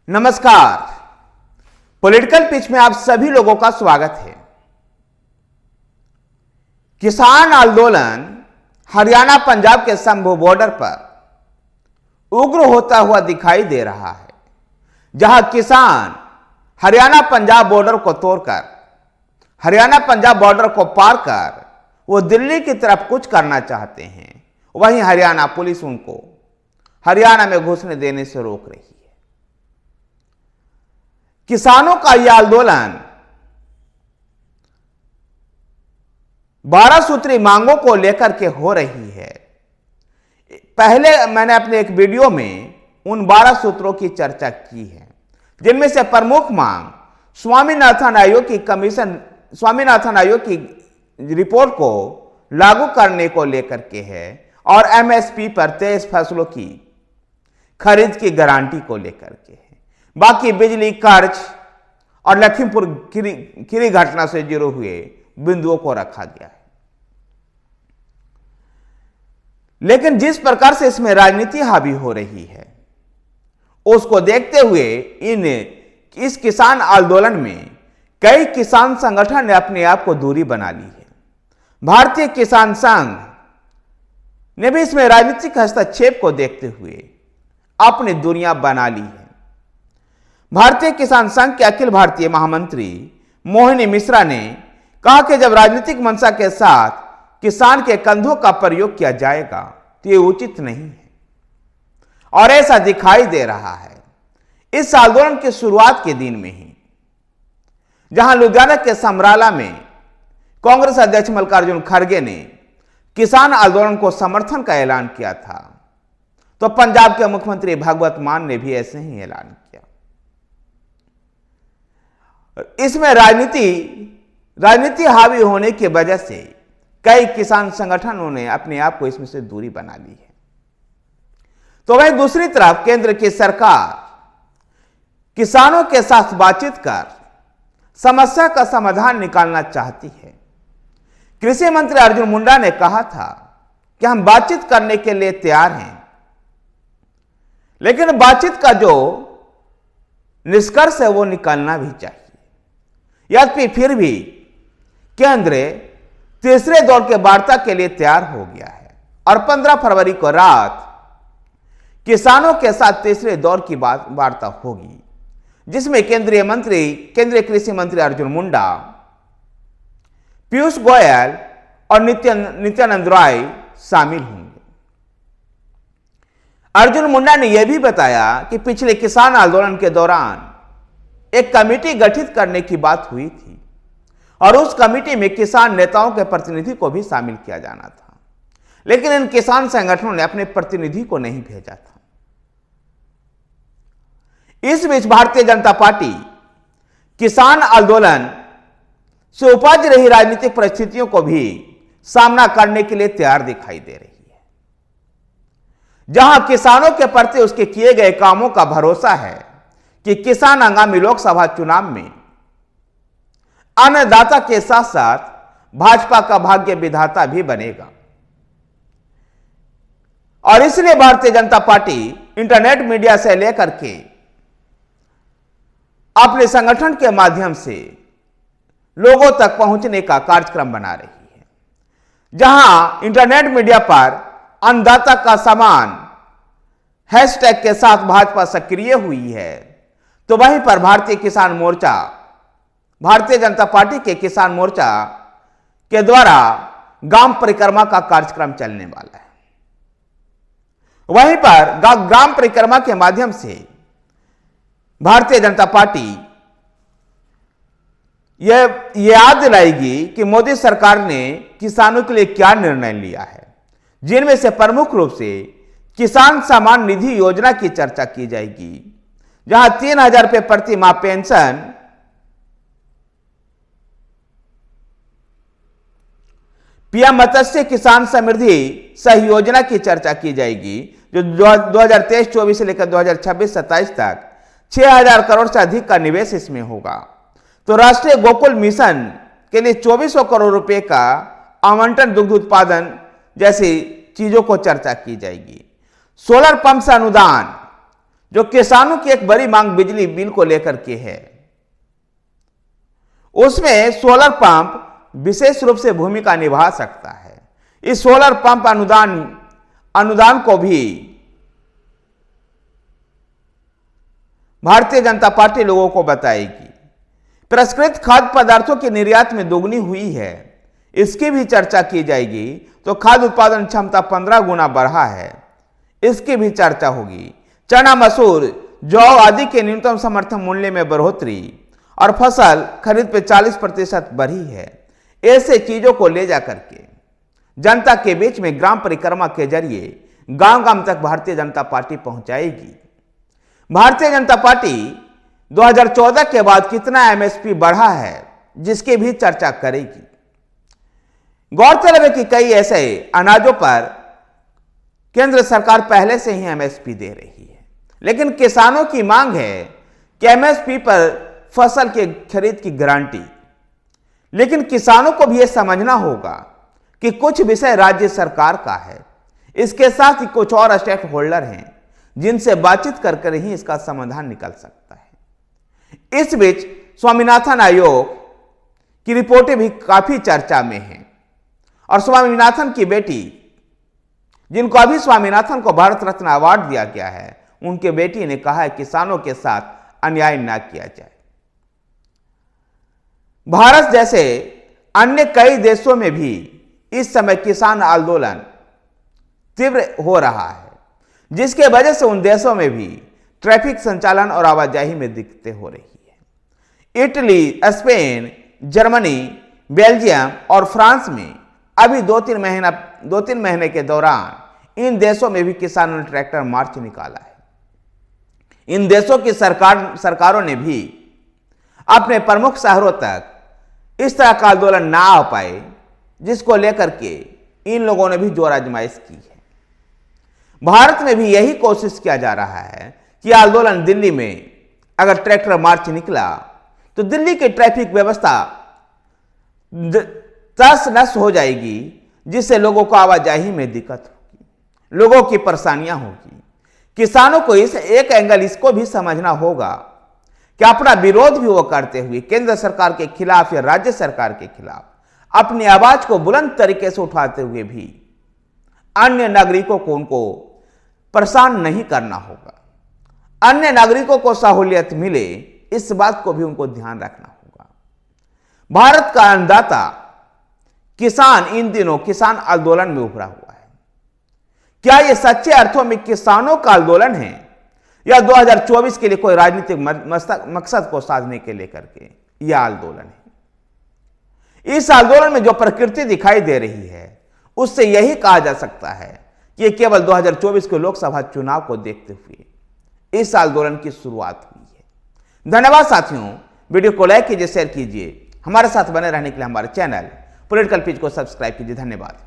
नमस्कार। Political pitch में आप सभी लोगों का स्वागत है। किसान आंदोलन हरियाणा पंजाब के शंभू बॉर्डर पर उग्र होता हुआ दिखाई दे रहा है, जहां किसान हरियाणा पंजाब बॉर्डर को तोड़कर, हरियाणा पंजाब बॉर्डर को पार कर वो दिल्ली की तरफ कुछ करना चाहते हैं। वहीं हरियाणा पुलिस उनको हरियाणा में घुसने देने से रोक रही है। किसानों का यह आंदोलन 12 सूत्री मांगों को लेकर के हो रही है। पहले मैंने अपने एक वीडियो में उन 12 सूत्रों की चर्चा की है, जिनमें से प्रमुख मांग स्वामीनाथन आयोग की रिपोर्ट को लागू करने को लेकर के है और एमएसपी पर 23 फसलों की खरीद की गारंटी को लेकर के है। बाकी बिजली, कर्ज और लखीमपुर खीरी घटना से जुड़े हुए बिंदुओं को रखा गया है। लेकिन जिस प्रकार से इसमें राजनीति हावी हो रही है, उसको देखते हुए इस किसान आंदोलन में कई किसान संगठन ने अपने आप को दूरी बना ली है। भारतीय किसान संघ ने भी इसमें राजनीतिक हस्तक्षेप को देखते हुए अपनी दूरियां बना ली है। भारतीय किसान संघ के अखिल भारतीय महामंत्री मोहिनी मिश्रा ने कहा कि जब राजनीतिक मंशा के साथ किसान के कंधों का प्रयोग किया जाएगा तो ये उचित नहीं है, और ऐसा दिखाई दे रहा है इस आंदोलन की शुरुआत के दिन में ही, जहां लुधियाना के समराला में कांग्रेस अध्यक्ष मल्लिकार्जुन खड़गे ने किसान आंदोलन को समर्थन का ऐलान किया था, तो पंजाब के मुख्यमंत्री भगवंत मान ने भी ऐसे ही ऐलान किया। इसमें राजनीति हावी होने की वजह से कई किसान संगठनों ने अपने आप को इसमें से दूरी बना ली है। तो वहीं दूसरी तरफ केंद्र की सरकार किसानों के साथ बातचीत कर समस्या का समाधान निकालना चाहती है। कृषि मंत्री अर्जुन मुंडा ने कहा था कि हम बातचीत करने के लिए तैयार हैं, लेकिन बातचीत का जो निष्कर्ष है वो निकालना भी चाहिए। यद्यपि फिर भी केंद्र तीसरे दौर के वार्ता के लिए तैयार हो गया है और 15 फरवरी को रात किसानों के साथ तीसरे दौर की वार्ता होगी, जिसमें केंद्रीय कृषि मंत्री अर्जुन मुंडा, पीयूष गोयल और नित्यानंद राय शामिल होंगे। अर्जुन मुंडा ने यह भी बताया कि पिछले किसान आंदोलन के दौरान एक कमेटी गठित करने की बात हुई थी और उस कमेटी में किसान नेताओं के प्रतिनिधि को भी शामिल किया जाना था, लेकिन इन किसान संगठनों ने अपने प्रतिनिधि को नहीं भेजा था। इस बीच भारतीय जनता पार्टी किसान आंदोलन से उपज रही राजनीतिक परिस्थितियों को भी सामना करने के लिए तैयार दिखाई दे रही है। जहां किसानों के प्रति उसके किए गए कामों का भरोसा है कि किसान आगामी लोकसभा चुनाव में अन्नदाता के साथ साथ भाजपा का भाग्य विधाता भी बनेगा, और इसलिए Bharatiya Janata party internet media से लेकर के अपने संगठन के माध्यम से लोगों तक पहुंचने का कार्यक्रम बना रही है। जहां इंटरनेट मीडिया पर अन्नदाता का सम्मान हैशटैग के साथ भाजपा सक्रिय हुई है, तो वहीं पर भारतीय जनता पार्टी के किसान मोर्चा के द्वारा ग्राम परिक्रमा का कार्यक्रम चलने वाला है। वहीं पर ग्राम परिक्रमा के माध्यम से भारतीय जनता पार्टी यह याद दिलाएगी कि मोदी सरकार ने किसानों के लिए क्या निर्णय लिया है, जिनमें से प्रमुख रूप से किसान सम्मान निधि योजना की चर्चा की जाएगी, जहां 3000 रुपये प्रति माह पेंशन, पीएम मत्स्य किसान समृद्धि सह योजना की चर्चा की जाएगी, जो 2023-24 से लेकर 2026-27 तक 6000 करोड़ से अधिक का निवेश इसमें होगा। तो राष्ट्रीय गोकुल मिशन के लिए 2400 करोड़ रुपए का आवंटन दुग्ध उत्पादन जैसी चीजों को चर्चा की जाएगी। सोलर पंप से अनुदान जो किसानों की एक बड़ी मांग बिजली बिल को लेकर के है, उसमें सोलर पंप विशेष रूप से भूमिका निभा सकता है। इस सोलर पंप अनुदान को भी भारतीय जनता पार्टी लोगों को बताएगी। प्रसंस्कृत खाद्य पदार्थों के निर्यात में दोगुनी हुई है, इसकी भी चर्चा की जाएगी। तो खाद्य उत्पादन क्षमता 15 गुना बढ़ा है, इसकी भी चर्चा होगी। चना, मसूर, जौ आदि के न्यूनतम समर्थन मूल्य में बढ़ोतरी और फसल खरीद पे 40% बढ़ी है। ऐसे चीजों को ले जाकर के जनता के बीच में ग्राम परिक्रमा के जरिए गांव गांव तक भारतीय जनता पार्टी पहुंचाएगी। भारतीय जनता पार्टी 2014 के बाद कितना एमएसपी बढ़ा है, जिसकी भी चर्चा करेगी। गौरतलब है कि कई ऐसे अनाजों पर केंद्र सरकार पहले से ही एमएसपी दे रही है, लेकिन किसानों की मांग है कि एमएसपी पर फसल के खरीद की गारंटी। लेकिन किसानों को भी यह समझना होगा कि कुछ विषय राज्य सरकार का है, इसके साथ ही कुछ और स्टेक होल्डर हैं जिनसे बातचीत कर ही इसका समाधान निकल सकता है। इस बीच स्वामीनाथन आयोग की रिपोर्टें भी काफी चर्चा में हैं और स्वामीनाथन की बेटी, जिनको अभी स्वामीनाथन को भारत रत्न अवार्ड दिया गया है, उनके बेटी ने कहा है किसानों के साथ अन्याय न किया जाए। भारत जैसे अन्य कई देशों में भी इस समय किसान आंदोलन तीव्र हो रहा है, जिसके वजह से उन देशों में भी ट्रैफिक संचालन और आवाजाही में दिक्कतें हो रही है। इटली, स्पेन, जर्मनी, बेल्जियम और फ्रांस में अभी 2-3 महीने के दौरान इन देशों में भी किसानों ने ट्रैक्टर मार्च निकाला है। इन देशों की सरकारों ने भी अपने प्रमुख शहरों तक इस तरह का आंदोलन ना आ पाए, जिसको लेकर के इन लोगों ने भी जोर आजमाइश की है। भारत में भी यही कोशिश किया जा रहा है कि आंदोलन दिल्ली में अगर ट्रैक्टर मार्च निकला तो दिल्ली की ट्रैफिक व्यवस्था तहस नहस हो जाएगी, जिससे लोगों को आवाजाही में दिक्कत होगी, लोगों की परेशानियां होगी। किसानों को इस एक एंगल इसको भी समझना होगा कि अपना विरोध भी वो करते हुए केंद्र सरकार के खिलाफ या राज्य सरकार के खिलाफ अपनी आवाज को बुलंद तरीके से उठाते हुए भी अन्य नागरिकों को उनको परेशान नहीं करना होगा। अन्य नागरिकों को सहूलियत मिले, इस बात को भी उनको ध्यान रखना होगा। भारत का अन्नदाता किसान इन दिनों किसान आंदोलन में उभरा हुआ है। क्या यह सच्चे अर्थों में किसानों का आंदोलन है या 2024 के लिए कोई राजनीतिक मकसद को साधने के लेकर के यह आंदोलन है? इस आंदोलन में जो प्रकृति दिखाई दे रही है, उससे यही कहा जा सकता है कि केवल 2024 के लोकसभा चुनाव को देखते हुए इस आंदोलन की शुरुआत हुई है। धन्यवाद साथियों, वीडियो को लाइक कीजिए, शेयर कीजिए, हमारे साथ बने रहने के लिए हमारे चैनल पॉलिटिकल पेज को सब्सक्राइब कीजिए। धन्यवाद।